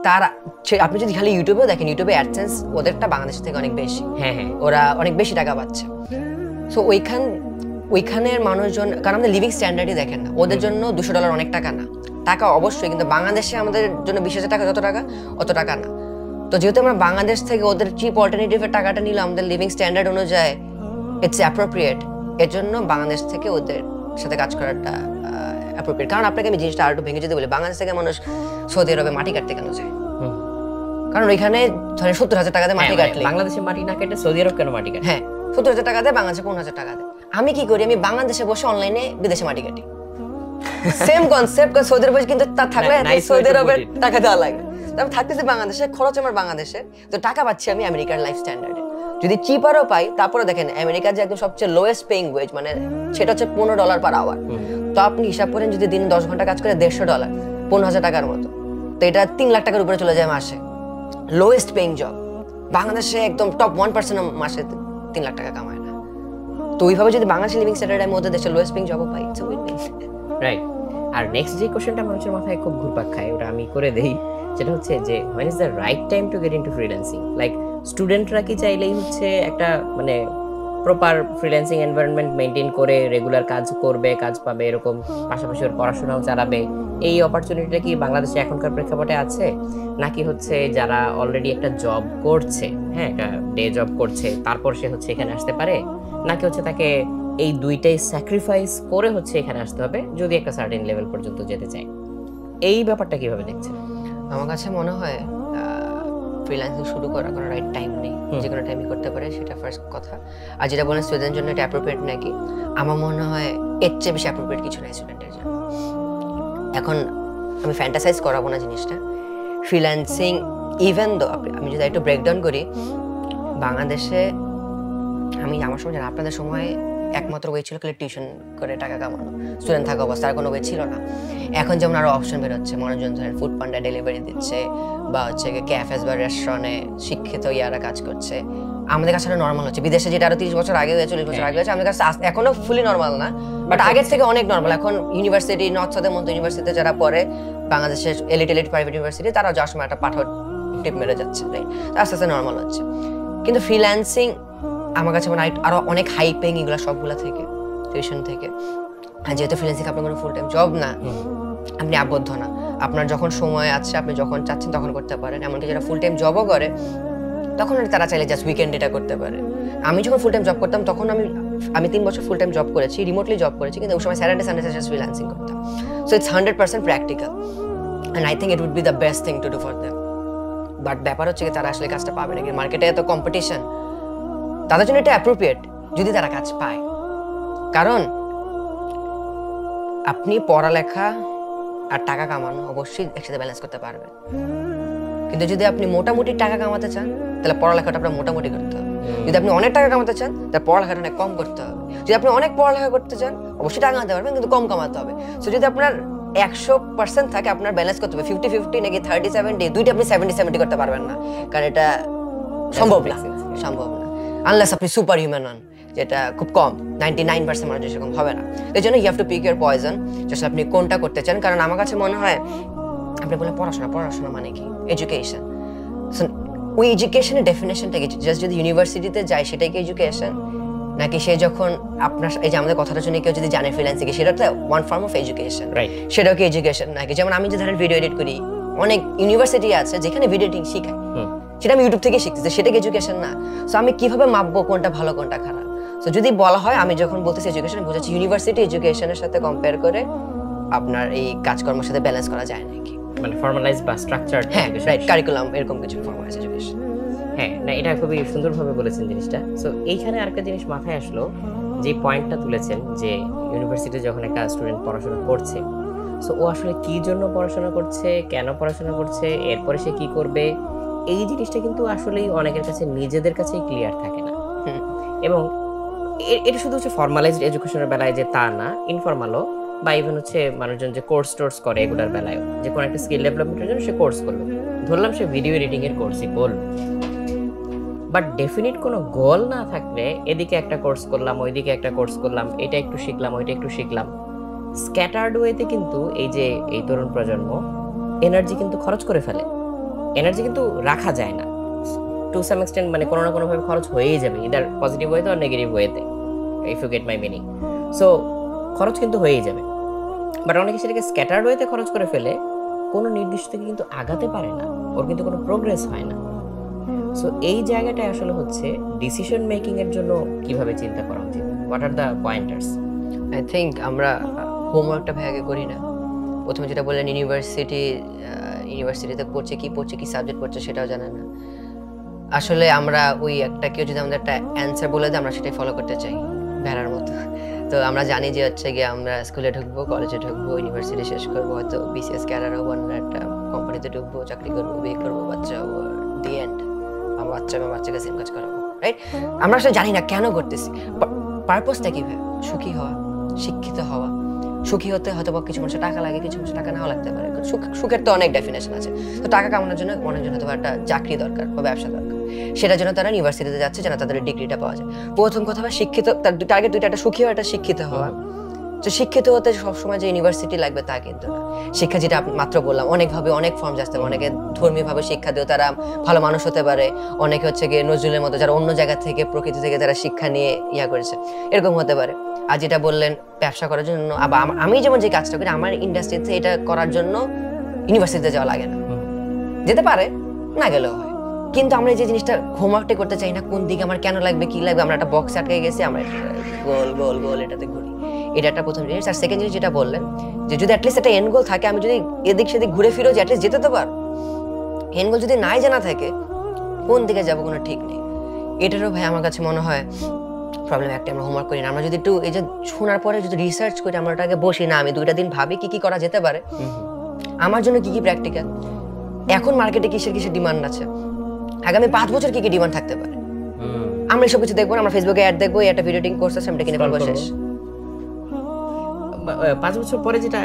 তারা, আপনি যদি খালি ইউটিউবেও দেখেন, ইউটিউবে অ্যাডসেন্স ওদেরটা বাংলাদেশ থেকে অনেক বেশি, ওরা অনেক বেশি টাকা পাচ্ছে। সো ওইখানের মানুষজন, কারণ আমাদের লিভিং স্ট্যান্ডার্ডই দেখেন না, ওদের জন্য $200 অনেক টাকা না, টাকা অবশ্যই, কিন্তু বাংলাদেশে আমাদের জন্য 20,000 টাকা যত টাকা অত টাকা না। তো যেহেতু আমরা বাংলাদেশ থেকে ওদের চিপ অল্টারনেটিভের টাকাটা নিলাম, আমাদের লিভিং স্ট্যান্ডার্ড অনুযায়ী ইটস অ্যাপ্রোপ্রিয়েট, এর জন্য বাংলাদেশ থেকে ওদের সাথে কাজ করাটা অ্যাপ্রোপ্রিয়েট। কারণ আপনাকে আমি জিনিসটা আর একটু ভেঙে যদি বলি, বাংলাদেশ থেকে মানুষ সৌদি আরবে মাটি কাটতে কেন যায়? কারণ ওইখানে ধরেন 70,000 টাকা দিয়ে মাটি কাটলে, বাংলাদেশে মাটি না কেটে সৌদি আরব কেন মাটি কাটে? হ্যাঁ, 70,000 টাকা দেয়, বাংলাদেশে 15,000 টাকা দেয়। আমি কি করি, আমি বাংলাদেশে বসে অনলাইনে বিদেশে মাটি কাটি, সেম কনসেপ্ট। সৌদি আরবে কিন্তু তার থাকলে সৌদি আরবের টাকা দেওয়া লাগে, তারপর থাকতেছে বাংলাদেশে, খরচ আমার বাংলাদেশে, তো টাকা পাচ্ছি আমি আমেরিকার লাইফ স্ট্যান্ডার্ডে। যদি চিপারও পাই, তারপরে দেখেন আমেরিকার যে একদম সবচেয়ে লোয়েস্ট পেইং ওয়েজ, মানে সেটা হচ্ছে $15 পার আওয়ার। তো আপনি হিসাব করেন যদি দিনে 10 ঘন্টা কাজ করে $150, 15,000 টাকার মতো, তো এটা 3 লাখ টাকার উপরে চলে যায় মাসে। লোয়েস্ট পেইং জব বাংলাদেশে, একদম টপ 1% মাসে 3 লাখ টাকা কামায় না। তো ওইভাবে যদি বাংলাদেশের লিভিং স্ট্যান্ডার্ডের মধ্যে দেশের লোয়েস্ট পেইং জবও পাই, ইটস উইন উইন, রাইট? আর নেক্সট যে কোশ্চেনটা মানুষের মাথায় খুব ঘুরপাক খায়, ওটা আমি করে দেই, যেটা হচ্ছে যে when is the right time to get into freelancing? Like স্টুডেন্টরা কি চাইলেই হচ্ছে একটা মানে প্রপার ফ্রিল্যান্সিং এনভায়রনমেন্ট মেইনটেইন করে রেগুলার কাজ করবে, কাজ পাবে, এরকম পাশাপাশি ওর পড়াশোনাও চালাবে, এই অপরচুনিটিটা কি বাংলাদেশে এখনকার প্রেক্ষাপটে আছে? নাকি হচ্ছে যারা অলরেডি একটা জব করছে, হ্যাঁ, একটা ডে জব করছে, তারপর সে হচ্ছে এখানে আসতে পারে, নাকি হচ্ছে তাকে এই দুইটাই স্যাক্রিফাইস করে হচ্ছে এখানে আসতে হবে যদি একটা সার্টেন লেভেল পর্যন্ত যেতে চায়? এই ব্যাপারটা কিভাবে দেখছেন? আমার কাছে মনে হয় ফ্রিল্যান্সিং শুরু করার কোনো রাইট টাইম নেই, যে কোনো টাইমই করতে পারে, সেটা ফার্স্ট কথা। আর যেটা বলেন স্টুডেন্টের জন্য এটা অ্যাপ্রোপ্রিয়েট নাকি, আমার মনে হয় এর চেয়ে বেশি অ্যাপ্রোপ্রিয়েট কিছু নাই স্টুডেন্টের জন্য। এখন আমি ফ্যান্টাসাইজ করাবো না জিনিসটা, ফ্রিল্যান্সিং ইভেন দো আমি যদি একটু ব্রেকডাউন করি, বাংলাদেশে আমার সময় জানি, আপনাদের সময় একমাত্র ওয়ে ছিল খালি টিউশন করে টাকা কামানো, স্টুডেন্ট থাকা অবস্থা, আর কোনো ওয়ে ছিল না। এখন যেমন আরো অপশন বেরোচ্ছে, মানুষজন ধরেন ফুড পান্ডা ডেলিভারি দিচ্ছে, বা হচ্ছে ক্যাফেস বা রেস্টুরেন্টে শিক্ষিত ইয়ারা কাজ করছে, আমাদের কাছে নর্মাল হচ্ছে। বিদেশে যেটা আরো 30 বছর আগে, 40 বছর আগে হয়েছে, আমাদের কাছে এখনো ফুলি নর্মাল না, বাট আগের থেকে অনেক নর্মাল। এখন ইউনিভার্সিটি, নর্থ সাউথের মতো ইউনিভার্সিটিতে যারা পড়ে, বাংলাদেশের এলিট প্রাইভেট ইউনিভার্সিটি, তারা যাওয়ার সময় একটা পাঠক টিপ মেরে যাচ্ছে, রাইট? আস্তে আস্তে নর্মাল হচ্ছে। কিন্তু ফ্রিল্যান্সিং আমার কাছে মানে আরো অনেক হাই পেইং, এগুলো সবগুলা থেকে, টিউশন থেকে। আর যেহেতু ফ্রিল্যান্সিং আপনার কোনো ফুল টাইম জব না, আপনি আবদ্ধ না, আপনার যখন সময় আছে আপনি যখন চাচ্ছেন তখন করতে পারেন। এমনকি যারা ফুল টাইম জবও করে তখন তারা চাইলে জাস্ট উইকেন্ড এটা করতে পারে। আমি যখন ফুল টাইম জব করতাম তখন আমি 3 বছর ফুল টাইম জব করেছি, রিমোটলি জব করেছি, কিন্তু ওই সময় স্যাটারডে সানডে জাস্ট ফ্রিল্যান্সিং করতাম। So it's 100% practical and I think it would be the best thing to do for them. But ব্যাপার হচ্ছে কি তারা আসলে কাজটা পাবে নাকি, মার্কেটে এত কম্পিটিশন, তাদের জন্য এটা অ্যাপ্রোপ্রিয়েট যদি তারা কাজ পায়। কারণ আপনি পড়ালেখা আর টাকা কামানো অবশ্যই একসাথে ব্যালেন্স করতে পারবেন, কিন্তু যদি আপনি মোটামুটি টাকা কামাতে চান তাহলে পড়ালেখাটা আপনার মোটামুটি করতে হবে। যদি আপনি অনেক টাকা কামাতে চান তাহলে পড়ালেখাটা অনেক কম করতে হবে। যদি আপনি অনেক পড়ালেখা করতে চান অবশ্যই টাকা কামাতে পারবেন, কিন্তু কম কামাতে হবে। সো যদি আপনার 100% থাকে, আপনার ব্যালেন্স করতে হবে 50-50 নাকি 30-70, দুইটা আপনি 70-70 করতে পারবেন না, কারণ এটা সম্ভব না, সম্ভব না আনলেস আপনি সুপার হিউম্যান হন, যেটা খুব কম, 99% মানুষ সেরকম হবে না। এই জন্য you have to pick your poison, যে আপনি কোনটা করতে চান। কারণ আমার কাছে মনে হয় আপনি বলেন পড়াশোনা মানে কি, এডুকেশন। ওই এডুকেশনের ডেফিনেশনটা কি? জাস্ট যদি ইউনিভার্সিটিতে যায় সেটাই কি এডুকেশন, নাকি সে যখন আপনার এই যে আমাদের কথাটা শুনে কেউ যদি জানে ফ্রিল্যান্সিং সেটা তো ওয়ান ফর্ম অফ এডুকেশন, সেটাও কি এডুকেশন নাকি? যেমন আমি যে ধরেন ভিডিও এডিট করি, অনেক ইউনিভার্সিটি আছে যেখানে ভিডিও এডিটিং শেখায়, সেটা আমি ইউটিউব থেকে শিখতেছি, সেটা কি এডুকেশন না? সো আমি কিভাবে মাপবো কোনটা ভালো কোনটা খারাপ? সো যদি বলা হয়, আমি যখন বলতেছি এডুকেশন বোঝাচ্ছি ইউনিভার্সিটি এডুকেশনের সাথে কম্পেয়ার করে আপনার এই কাজকর্মের সাথে ব্যালেন্স করা যায় নাকি, মানে ফর্মালাইজ বা স্ট্রাকচারড এডুকেশন, রাইট, কারিকুলাম এরকম কিছু ফর্মালাইজ এডুকেশন। হ্যাঁ, না এটা খুবই সুন্দরভাবে বলেছেন জিনিসটা। সো এইখানে আরেকটা জিনিস মাথায় আসলো, যে পয়েন্টটা তুলেছেন যে ইউনিভার্সিটিতে যখন একটা স্টুডেন্ট পড়াশোনা করছে, সো ও আসলে কি জন্য পড়াশোনা করছে, কেন পড়াশোনা করছে, এরপরে সে কি করবে, এই জিনিসটা কিন্তু আসলেই অনেকের কাছে নিজেদের কাছেই ক্লিয়ার থাকে না। এবং এটা শুধু হচ্ছে ফর্মালাইজড এডুকেশনের বেলায় যে তা না, ইনফর্মালও বা ইভেন হচ্ছে মানুষজন যে কোর্স করে এগুলোর বেলায়, যে কোনো একটা স্কিল ডেভেলপমেন্টের জন্য সে কোর্স করলো, ধরলাম সে ভিডিও এডিটিং এর কোর্সই করলো, বাট ডেফিনিট কোনো গোল না থাকলে এদিকে একটা কোর্স করলাম, ওইদিকে একটা কোর্স করলাম, এটা একটু শিখলাম, ওইটা একটু শিখলাম, স্ক্যাটার্ড ওয়েতে কিন্তু এই তরুণ প্রজন্ম এনার্জি কিন্তু খরচ করে ফেলে। এনার্জি কিন্তু রাখা যায় না, টু সাম এক্সটেন্ট, মানে কোনো না কোনোভাবে খরচ হয়েই যাবে, ইদার পজিটিভ ওয়েতে আর নেগেটিভ ওয়েতে, if you get my meaning. So খরচ কিন্তু হয়েই যাবে, বাট অনেকে সেটাকে স্ক্যাটার্ড ওয়েতে খরচ করে ফেলে, কোনো নির্দিষ্ট থেকে কিন্তু আগাতে পারে না, ওর কিন্তু কোনো প্রোগ্রেস হয় না। সো এই জায়গাটায় আসলে হচ্ছে ডিসিশন মেকিং এর জন্য কিভাবে চিন্তা করা উচিত, what are the pointers? I think আমরা হোমওয়ার্কটা ভাগে করি না। প্রথমে যেটা বললেন ইউনিভার্সিটিতে পড়ছে কি সাবজেক্ট পড়ছে সেটাও জানে না। আসলে আমরা ওই একটা কেউ যদি আমাদের একটা অ্যান্সার বলে দেয় আমরা সেটাই ফলো করতে চাই ভেড়ার মতো। তো আমরা জানি যে হচ্ছে গিয়ে আমরা স্কুলে ঢুকবো, কলেজে ঢুকবো, ইউনিভার্সিটি শেষ করবো, হয়তো বিসিএস ক্যাডার হবো, একটা কোম্পানিতে ঢুকবো, চাকরি করবো, বিয়ে করবো, বাচ্চা হবো, দি এন্ড আমার বাচ্চাকে সেম কাজ করাবো, রাইট? আমরা আসলে জানি না কেন করতেছি, পারপোজটা কি ভাই? সুখী হওয়া, শিক্ষিত হওয়া। সুখী হতে হয়তো বা কিছু মানুষের টাকা লাগে, কিছু মানুষের টাকা নাও লাগতে পারে। সুখের তো অনেক ডেফিনেশন আছে। তো টাকা কামানোর জন্য অনেকজন হয়তো একটা চাকরি দরকার বা ব্যবসা দরকার, সেটার জন্য তারা ইউনিভার্সিটিতে যাচ্ছে যেন তাদের ডিগ্রিটা পাওয়া যায়। প্রথম কথা বা শিক্ষিত, তার টার্গেট দুইটা, একটা সুখী হওয়া, একটা শিক্ষিত হওয়া। তো শিক্ষিত হতে সবসময় যে ইউনিভার্সিটি লাগবে তা কিন্তু না। শিক্ষা যেটা মাত্র বললাম, অনেকভাবে অনেক ফর্ম আসতে পারে। অনেকে ধর্মীয়ভাবে শিক্ষা দিয়েও তারা ভালো মানুষ হতে পারে, অনেকে হচ্ছে গিয়ে নজরুলের মতো যারা অন্য জায়গা থেকে প্রকৃতি থেকে তারা শিক্ষা নিয়ে করেছে, এরকম হতে পারে। আর যেটা বললেন ব্যবসা করার জন্য, আবার আমি যেমন যে কাজটা করি আমার ইন্ডাস্ট্রিতে, এটা করার জন্য ইউনিভার্সিটিতে যাওয়া লাগে না, যেতে পারে না গেলেও হয়। কিন্তু আমরা যে জিনিসটা হোমওয়ার্কটা করতে চাই না, কোন দিকে আমার কেন লাগবে, কি লাগবে, আমরা একটা বক্স আটকে গেছি, আমরা গোল এটাতে ঘুরি। এটা একটা প্রথম জিনিস। আর সেকেন্ড জিনিস যেটা বললেন যে যদি অ্যাটলিস্ট একটা এন্ড গোল থাকে, আমি যদি এদিক সেদিক ঘুরে ফিরেও যে অ্যাটলিস্ট যেতে তো পারবো। এন্ড গোল যদি নাই জানা থাকে কোন দিকে যাবো কোনো ঠিক নেই। এটারও ভাই আমার কাছে মনে হয় প্রবলেম একটা, আমরা হোমওয়ার্ক করি না। আমরা যদি একটু এই যে শোনার পরে যদি রিসার্চ করি, আমরা ওটাকে বসি না, আমি 2টা দিন ভাবি কি করা যেতে পারে, আমার জন্য কি প্র্যাকটিক্যাল, এখন মার্কেটে কিসের ডিমান্ড আছে, আগামী 5 বছর কি ডিমান্ড থাকতে পারে, আমরা এসব কিছু দেখবো। আমরা ফেসবুকে অ্যাড দেখবো, একটা ভিডিও এডিটিং কোর্স আছে, আমরা কিনে ফেলবো, শেষ। 5 বছর পরে যেটা,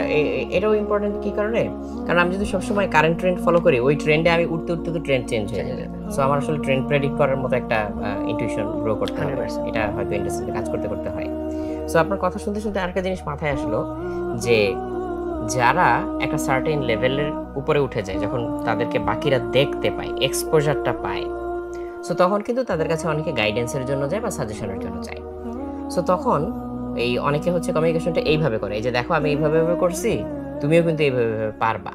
এটাও ইম্পর্টেন্ট কি কারণে, কারণ আমি যদি সবসময় কারেন্ট ট্রেন্ড ফলো করি, ওই ট্রেন্ডে আমি উঠতে তো ট্রেন্ড চেঞ্জ হয়ে যাবে। সো আমার আসলে ট্রেন্ড প্রেডিক্ট করার মতো একটা ইনটিউশন গ্রো করতে হবে, এটা হয়তো ইন্ডাস্ট্রিতে কাজ করতে হয়। সো আপনার কথা শুনতে আরেকটা জিনিস মাথায় আসলো, যে যারা একটা সার্টেন লেভেলের উপরে উঠে যায়, যখন তাদেরকে বাকিরা দেখতে পায়, এক্সপোজারটা পায়, সো তখন কিন্তু তাদের কাছে অনেকে গাইডেন্সের জন্য যায় বা সাজেশনের জন্য যায়। সো তখন এই অনেকে হচ্ছে কমিউনিকেশনটা এইভাবে করে, এই যে দেখো আমি এইভাবে করছি, তুমিও কিন্তু এইভাবে পারবা।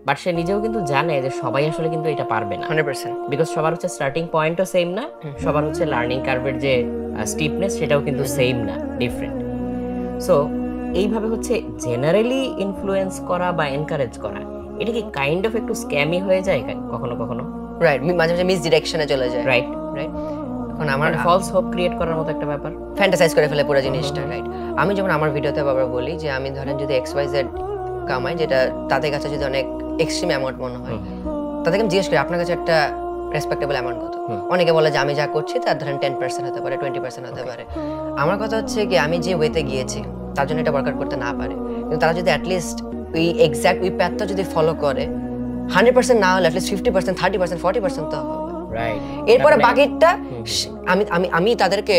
বাট সে নিজেও কিন্তু জানে যে সবাই আসলে কিন্তু এটা পারবে না 100%, বিকজ সবার হচ্ছে স্টার্টিং পয়েন্টও সেম না, সবার হচ্ছে লার্নিং কার্ভের যে স্টিপনেস সেটাও কিন্তু সেম না, ডিফারেন্ট। সো এইভাবে হচ্ছে জেনারেলি ইনফ্লুয়েন্স করা বা এনকারেজ করা, এটা কি কাইন্ড অফ একটু স্ক্যামি হয়ে যায় কখনো কখনো? রাইট, মাঝে মাঝে মিস ডিরেকশনে চলে যায়। রাইট, এখন আমার ফলস হোপ ক্রিয়েট করার মতো একটা ব্যাপার, ফ্যান্টাসাইজ করে ফেলে পুরো জিনিসটা। রাইট, আমি যেমন আমার ভিডিওতে বারবার বলি যে আমি ধরেন যদি XYZ কামাই, যেটা তাদের কাছে যদি অনেক এক্সট্রিম অ্যামাউন্ট মনে হয়, তাদেরকে আমি জিজ্ঞেস করি আপনার কাছে একটা রেসপেক্টেবল অ্যামাউন্ট কত? অনেকে বলে যে আমি যা করছি তার ধরেন 10% হতে পারে, 20% হতে পারে। আমার কথা হচ্ছে কি, আমি যে ওয়েতে গিয়েছি তার জন্য এটা ওয়ার্কআউট করতে না পারে, কিন্তু তারা যদি অ্যাটলিস্ট ওই এক্স্যাক্ট ওই প্যাথটা যদি ফলো করে, 100% না হলে অ্যাটলিস্ট 50%, 30%, 40% তো হবে। রাইট, এরপরে বাকিটা আমি আমি আমি তাদেরকে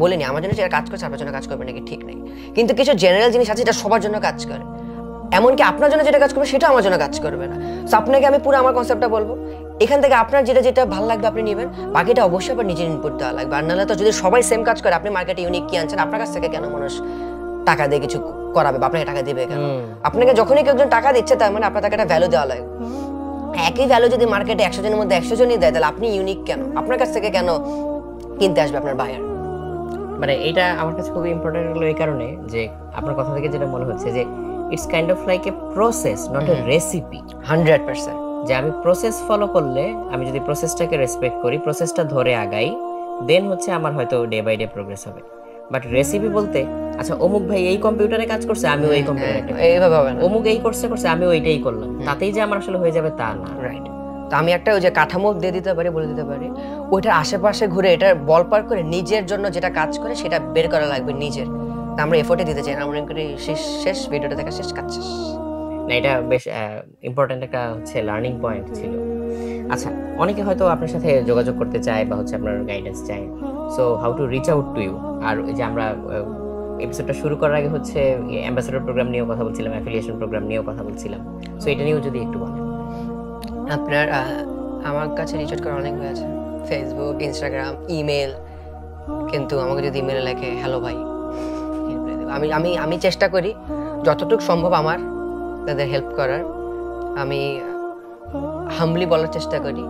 বলিনি আমার জন্য যেটা কাজ করছে আপনার জন্য কাজ করবে নাকি ঠিক নেই, কিন্তু কিছু জেনারেল জিনিস আছে যেটা সবার জন্য কাজ করে, এমনকি আপনার জন্য যেটা কাজ করবে সেটা আমার জন্য কাজ করবে না। সো আপনাকে আমি পুরো আমার কনসেপ্টটা বলবো, এখান থেকে আপনার যেটা যেটা ভালো লাগবে আপনি নেবেন, বাকিটা অবশ্যই আবার নিজের ইনপুট দেওয়া লাগবে। আর নাহলে তো যদি সবাই সেম কাজ করে, আপনি মার্কেটে ইউনিক কি আনছেন, আপনার কাছ থেকে কেন মানুষ টাকা দিয়ে কিছু করাবে বা আপনাকে টাকা দিবে কেন? আপনাকে যখনই কেউ একজন টাকা দিচ্ছে তার মানে আপনার তাকে একটা ভ্যালু দেওয়া লাগবে। একই ভ্যালু যদি মার্কেটে 100 জনের মধ্যে 100 জনই দেয়, তাহলে আপনি ইউনিক কেন? আপনার কাছ থেকে কেন কিনতে আসবে আপনার বায়ার? মানে এটা আমার কাছে খুবই ইম্পর্টেন্ট হলো এই কারণে যে আপনার কথা থেকে যেটা মনে হচ্ছে যে it's kind of like a process, not a recipe. 100%, যে আমি প্রসেস ফলো করলে, আমি যদি প্রসেসটাকে রেসপেক্ট করি, প্রসেসটা ধরে আগাই, দেন হচ্ছে আমার হয়তো ডে বাই ডে প্রোগ্রেস হবে। বাট রেসিপি বলতে, আচ্ছা অমুক ভাই এই কম্পিউটারে কাজ করছে, আমিও এই কম্পিউটারে একটা, এইভাবে হবে না। অমুক এই করছে আমি ওইটাই করলাম, তাতেই যে আমার আসলে হয়ে যাবে তা না। রাইট, তো আমি একটা ওই যে কাঠামো দিয়ে দিতে পারি, বলে দিতে পারি, ওইটার আশেপাশে ঘুরে এটার বল পার করে নিজের জন্য যেটা কাজ করে সেটা বের করা লাগবে নিজের। তা আমরা এফোর্টে দিতে চাই না, আমরা করি শেষ ভিডিওটা দেখা শেষ কাজ শেষ। না, এটা বেশ ইম্পর্টেন্ট একটা হচ্ছে লার্নিং পয়েন্ট ছিল। আচ্ছা, অনেকে হয়তো আপনার সাথে যোগাযোগ করতে চায় বা হচ্ছে আপনার গাইডেন্স চায়, so how to reach out to you. আর এই যে আমরা এপিসোডটা শুরু করার আগে হচ্ছে অ্যাম্বাসেডর প্রোগ্রাম নিয়েও কথা বলছিলাম, অ্যাফিলিয়েশন প্রোগ্রাম নিয়েও কথা বলছিলাম, সো এটা নিয়েও যদি একটু বলেন। আপনার আমার কাছে রিচ আউট করার অনেক ওয়ে আছে, ফেসবুক, ইনস্টাগ্রাম, ইমেল। কিন্তু আমাকে যদি ইমেলে লেখে হ্যালো ভাই, আমি আমি আমি চেষ্টা করি যতটুকু সম্ভব আমার তাদের হেল্প করার। আমি হাম্বলি বলার চেষ্টা করি।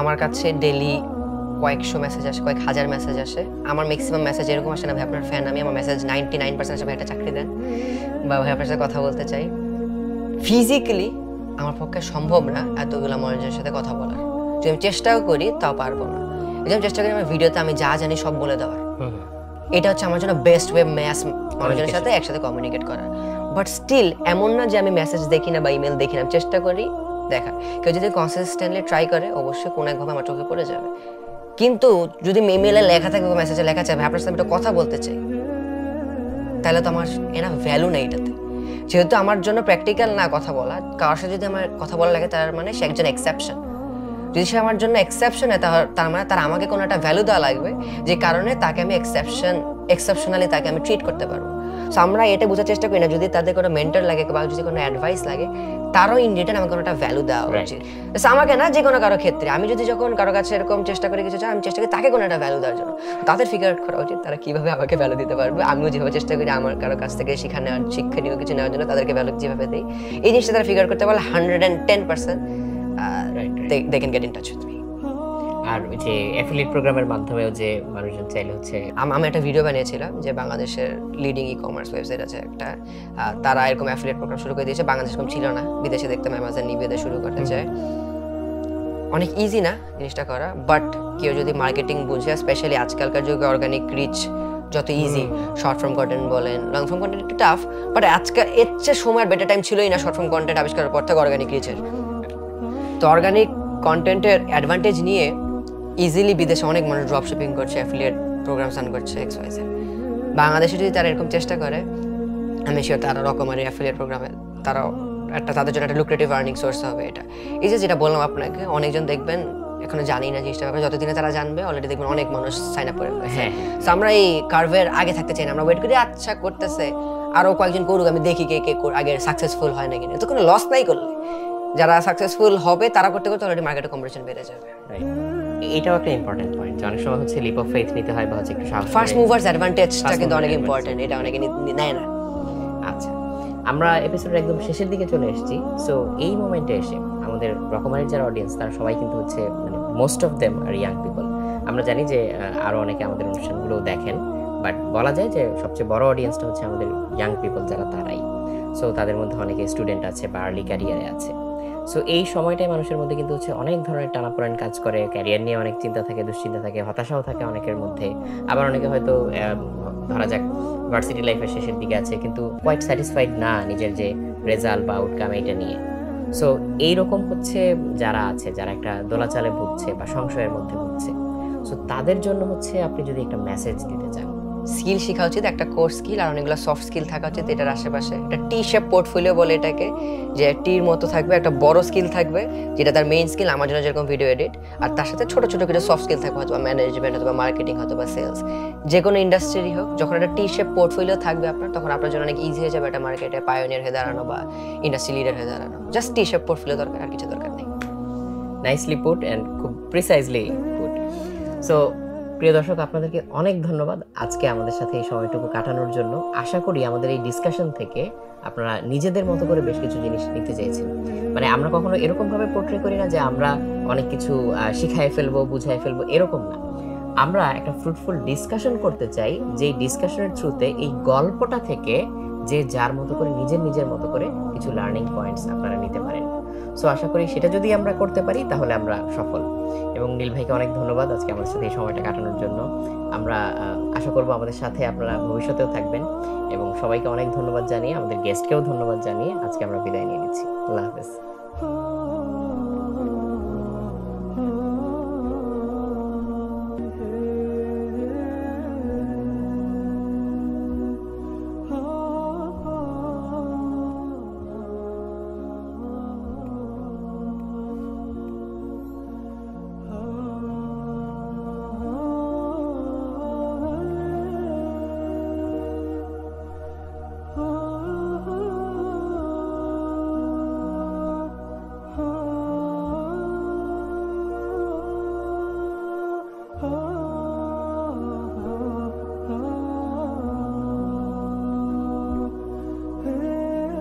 আমার কাছে ডেলি কয়েকশো মেসেজ আসে, কয়েক হাজার মেসেজ আসে। আমার ম্যাক্সিমাম মেসেজ এরকম আসে না ভাই আপনার ফ্যান আমি, আমার মেসেজ 99% আসে ভাই একটা চাকরি দেন বা ভাই আপনার সাথে কথা বলতে চাই। ফিজিক্যালি আমার পক্ষে সম্ভব না এতগুলো মানুষের সাথে কথা বলার, যদি আমি চেষ্টাও করি তাও পারবো না। এই আমি চেষ্টা করি আমার ভিডিওতে আমি যা জানি সব বলে দেওয়ার। এটা হচ্ছে আমার জন্য বেস্ট ওয়ে ম্যাস মানুষের সাথে একসাথে কমিউনিকেট করার। বাট স্টিল এমন না যে আমি মেসেজ দেখি না বা ইমেল দেখি না, আমি চেষ্টা করি দেখা। কেউ যদি কনসিস্টেন্টলি ট্রাই করে অবশ্যই কোনো একভাবে আমার চোখে পড়ে যাবে। কিন্তু যদি ইমেলে লেখা থাকে বা মেসেজে লেখা চাই আপনার সাথে একটা কথা বলতে চাই, তাহলে তো আমার এনা ভ্যালু নেই এটাতে। যেহেতু আমার জন্য প্র্যাকটিক্যাল না কথা বলা, কারোর সাথে যদি আমার কথা বলা লাগে তার মানে সে একজন এক্সেপশন। যদি সে আমার জন্য এক্সেপশন হয় তার মানে তার আমাকে কোনো একটা ভ্যালু দেওয়া লাগবে যে কারণে তাকে আমি এক্সেপশনালি তাকে আমি ট্রিট করতে পারবো। সো আমরা এটা বোঝার চেষ্টা করি না যদি তাদের কোনো মেন্টর লাগে বা যদি কোনো অ্যাডভাইস লাগে তারও ইন রিটার্ন আমাকে কোনো একটা ভ্যালু দেওয়া উচিত। আমাকে না, যে কোনো কারো ক্ষেত্রে আমি যদি যখন কারো কাছে এরকম চেষ্টা করি কিছু চাই, আমি চেষ্টা করি তাকে কোনো একটা ভ্যালু দেওয়ার জন্য। তাদের ফিগার আউট করা উচিত তারা কিভাবে আমাকে ভ্যালু দিতে পারবে। আমিও যেভাবে চেষ্টা করি আমার কারো কাছ থেকে শিক্ষণীয় কিছু নেওয়ার জন্য তাদেরকে ভ্যালু যেভাবে দিই, এই জিনিসটা তারা ফিগার করতে পারলে 110% they can get in touch with me. আর ওই যে অ্যাফিলিয়েট প্রোগ্রামের মাধ্যমেও যে মানুষজন চাইলে হচ্ছে, আমি একটা ভিডিও বানিয়েছিলাম যে বাংলাদেশের লিডিং ই-কমার্স ওয়েবসাইট আছে একটা, তারা এরকম অ্যাফিলিয়েট প্রোগ্রাম শুরু করে দিয়েছে। বাংলাদেশ এরকম ছিল না, বিদেশে দেখতাম অ্যামাজন নিবেদে শুরু করতে চায়। অনেক ইজি না জিনিসটা করা, বাট কেউ যদি মার্কেটিং বুঝে, স্পেশালি আজকালকার যুগে অর্গানিক রিচ যত ইজি, শর্ট ফর্ম কন্টেন্ট বলেন, লং ফর্ম কন্টেন্ট একটু টাফ, বাট আজকাল এর চেয়ে সময়ের বেটার টাইম ছিলই না শর্ট ফর্ম কন্টেন্ট আবিষ্কারের পর থেকে অর্গানিক রিচের। তো অর্গানিক কন্টেন্টের অ্যাডভান্টেজ নিয়ে ইজিলি বিদেশে অনেক মানুষ ড্রপ শিপিং করছে, অ্যাফিলিয়েট প্রোগ্রাম রান করছে XYZ। বাংলাদেশে যদি তারা এরকম চেষ্টা করে, আমি শিওর তারা রকমারি অ্যাফিলিয়েট প্রোগ্রামে তারাও তাদের জন্য একটা লুক্রেটিভ আর্নিং সোর্স হবে। এটা এই যে যেটা বললাম আপনাকে, অনেকজন দেখবেন এখনো জানি না জিনিসটা, যতদিনে তারা জানবে অলরেডি দেখবেন অনেক মানুষ সাইন আপ করে ফেলেছে। সো আমরা এই কার্ভের আগে থাকতে চাই না, আমরা ওয়েট করি আচ্ছা করতেছে আরো কয়েকজন করুক, আমি দেখি কে কে আগে সাকসেসফুল হয় নাকি। তো কোনো লস নাই করলে, যারা সাকসেসফুল হবে তারা করতে করতে অলরেডি মার্কেটে কম্পিটিশন বেড়ে যাবে। এটাও একটা ইম্পর্টেন্ট পয়েন্ট, অনেক সময় হচ্ছে লিপ অফ ফেথ নিতে হয় বা হচ্ছে একটু সাহস। ফার্স্ট মুভার্স অ্যাডভান্টেজটা কিন্তু অনেক ইম্পর্টেন্ট, এটা অনেকে নেয় না। আচ্ছা, আমরা এপিসোডের একদম শেষের দিকে চলে এসেছি। সো এই মোমেন্টে এসে আমাদের রকমারির যারা অডিয়েন্স তারা সবাই কিন্তু হচ্ছে মানে most of them are young people. আমরা জানি যে আরো অনেকে আমাদের অনুষ্ঠানগুলো দেখেন, বাট বলা যায় যে সবচেয়ে বড় অডিয়েন্সটা হচ্ছে আমাদের ইয়াং পিপল যারা, তারাই। সো তাদের মধ্যে অনেকে স্টুডেন্ট আছে বা আর্লি ক্যারিয়ারে আছে। সো এই সময়টাই মানুষের মধ্যে কিন্তু হচ্ছে অনেক ধরনের টানাপোড়েন কাজ করে, ক্যারিয়ার নিয়ে অনেক চিন্তা থাকে, দুশ্চিন্তা থাকে, হতাশাও থাকে অনেকের মধ্যে। আবার অনেকে হয়তো ধরা যাক ভার্সিটি লাইফের শেষের দিকে আছে কিন্তু কোয়াইট স্যাটিসফাইড না নিজের যে রেজাল্ট বা আউটকাম এটা নিয়ে। সো এইরকম হচ্ছে যারা আছে, যারা একটা দোলাচালে ভুগছে বা সংশয়ের মধ্যে ভুগছে, সো তাদের জন্য হচ্ছে আপনি যদি একটা মেসেজ দিতে চান। স্কিল শেখা উচিত, একটা কোর স্কিল আর অনেকগুলো সফট স্কিল থাকা উচিত এটার আশেপাশে। একটা টি শেপ পোর্টফোলিও বলে এটাকে, যে টির মতো থাকবে, একটা বড় স্কিল থাকবে যেটা তার মেইন স্কিল, আমার জন্য যেরকম ভিডিও এডিট, আর তার সাথে ছোট ছোট কিছু সফট স্কিল থাকবে, হয়তো বা ম্যানেজমেন্ট, হয়তো বা মার্কেটিং, হয়তো বা সেলস, যে কোনো ইন্ডাস্ট্রি হোক। যখন একটা টি শেপ পোর্টফোলিও থাকবে আপনার, তখন আপনার জন্য অনেক ইজি হয়ে যাবে একটা মার্কেটে পায়োনিয়ার হয়ে দাঁড়ানো বা ইন্ডাস্ট্রি লিডার হয়ে দাঁড়ানো। জাস্ট টি শেপ পোর্টফোলিও দরকার, আর কিছু দরকার নেই। নাইসলি পুট অ্যান্ড খুব প্রিসাইজলি পুট। সো প্রিয় দর্শক, আপনাদেরকে অনেক ধন্যবাদ আজকে আমাদের সাথে এই সময়টুকু কাটানোর জন্য। আশা করি আমাদের এই ডিসকাশন থেকে আপনারা নিজেদের মতো করে বেশ কিছু জিনিস নিতে চেয়েছেন। মানে আমরা কখনো এরকম ভাবে পোর্ট্রে করি না যে আমরা অনেক কিছু শিখাই ফেলবো, বুঝাই ফেলবো, এরকম না। আমরা একটা ফ্রুটফুল ডিসকাশন করতে চাই, যে ডিসকাশনের থ্রুতে এই গল্পটা থেকে যে যার মতো করে নিজের মতো করে কিছু লার্নিং পয়েন্টস আপনারা নিতে পারেন। সো আশা করি সেটা যদি আমরা করতে পারি তাহলে আমরা সফল। এবং নীল ভাইকে অনেক ধন্যবাদ আজকে আমাদের সাথে এই সময়টা কাটানোর জন্য। আমরা আশা করব আমাদের সাথে আপনারা ভবিষ্যতেও থাকবেন। এবং সবাইকে অনেক ধন্যবাদ জানিয়ে, আমাদের গেস্টকেও ধন্যবাদ জানিয়ে আজকে আমরা বিদায় নিয়ে নিচ্ছি। আল্লাহ হাফেজ।